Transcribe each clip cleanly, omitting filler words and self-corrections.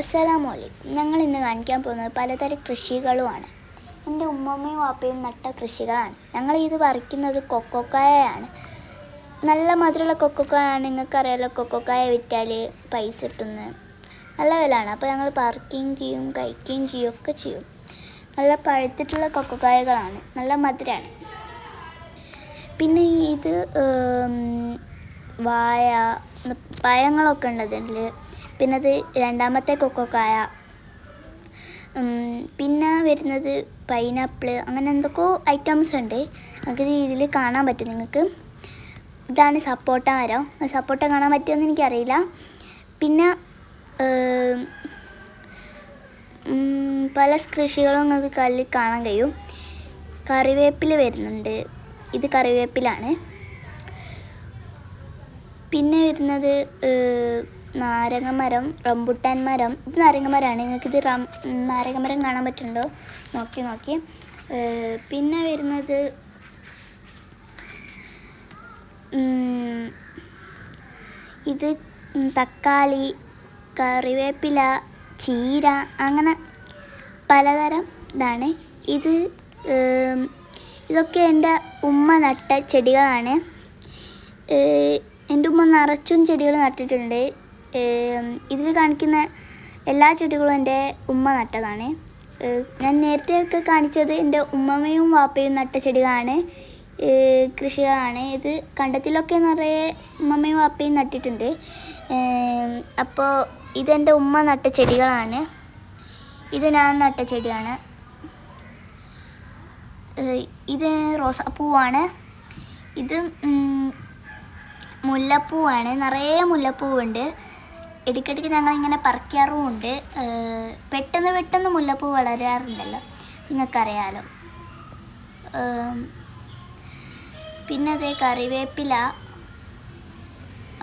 അസ്സലാമു അലൈക്കും. ഞങ്ങൾ ഇന്ന് കാണിക്കാൻ പോകുന്നത് പലതരം കൃഷികളുമാണ്. എൻ്റെ ഉമ്മമ്മയും വാപ്പയും നട്ട കൃഷികളാണ്. ഞങ്ങൾ ഇത് പറിക്കുന്നത് കൊക്കോക്കായയാണ്. നല്ല മധുരമുള്ള കൊക്കോക്കായാണ്. നിങ്ങൾക്കറിയാലോ, കൊക്കോക്കായ വിറ്റാൽ പൈസ കിട്ടുന്നത് നല്ല വിലയാണ്. അപ്പോൾ ഞങ്ങൾ പറിക്കുകയും ചെയ്യും, കഴിക്കുകയും ചെയ്യും, ഒക്കെ ചെയ്യും. നല്ല പഴുത്തിട്ടുള്ള കൊക്കോക്കായകളാണ്, നല്ല മധുരമാണ്. പിന്നെ ഇത് വായ പഴങ്ങളൊക്കെ ഉണ്ട് അതിൽ. പിന്നെ അത് രണ്ടാമത്തെ കൊക്കോക്കായ. പിന്നെ വരുന്നത് പൈനാപ്പിൾ, അങ്ങനെ എന്തൊക്കെയോ ഐറ്റംസ് ഉണ്ട്. നമുക്ക് ഇതിൽ കാണാൻ പറ്റും നിങ്ങൾക്ക്. ഇതാണ് സപ്പോട്ട മരം. സപ്പോട്ട കാണാൻ പറ്റുമെന്ന് എനിക്കറിയില്ല. പിന്നെ പല കൃഷികളും നിങ്ങൾക്ക് കല്ലിൽ കാണാൻ കഴിയും. കറിവേപ്പില വരുന്നുണ്ട്. ഇത് കറിവേപ്പിലാണ്. പിന്നെ വരുന്നത് നാരങ്ങ മരം, റംബുട്ടാൻ മരം. ഇത് നാരങ്ങ മരമാണ്. നിങ്ങൾക്കിത് നാരങ്ങ മരം കാണാൻ പറ്റുന്നുണ്ടോ? നോക്കി. പിന്നെ വരുന്നത് ഇത് തക്കാളി, കറിവേപ്പില, ചീര, അങ്ങനെ പലതരം ഇതാണ്. ഇതൊക്കെ എൻ്റെ ഉമ്മ നട്ട ചെടികളാണ്. എൻ്റെ ഉമ്മ നിറച്ചും ചെടികൾ നട്ടിട്ടുണ്ട്. ഇതിൽ കാണിക്കുന്ന എല്ലാ ചെടികളും എൻ്റെ ഉമ്മ നട്ടതാണ്. ഞാൻ നേരത്തെയൊക്കെ കാണിച്ചത് എൻ്റെ ഉമ്മമ്മയും വാപ്പയും നട്ട ചെടികളാണ്, കൃഷികളാണ്. ഇത് കണ്ടത്തിലൊക്കെ നിറയെ ഉമ്മമ്മയും വാപ്പയും നട്ടിട്ടുണ്ട്. അപ്പോൾ ഇതെൻ്റെ ഉമ്മ നട്ട ചെടികളാണ്. ഇത് ഞാൻ നട്ട ചെടിയാണ്. ഇത് റോസാപ്പൂവാണ്. ഇത് മുല്ലപ്പൂവാണ്. നിറയെ മുല്ലപ്പൂവുണ്ട്. ഇടയ്ക്കിടയ്ക്ക് ഞങ്ങൾ ഇങ്ങനെ പറിക്കാറുമുണ്ട്. പെട്ടെന്ന് മുല്ലപ്പൂ വളരാറുണ്ടല്ലോ, നിങ്ങൾക്കറിയാലോ. പിന്നെ അതേ കറിവേപ്പില,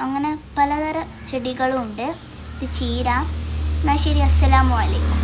അങ്ങനെ പലതരം ചെടികളും ഉണ്ട്. ഇത് ചീര. എന്നാൽ ശരി, അസ്സലാമു അലൈക്കും.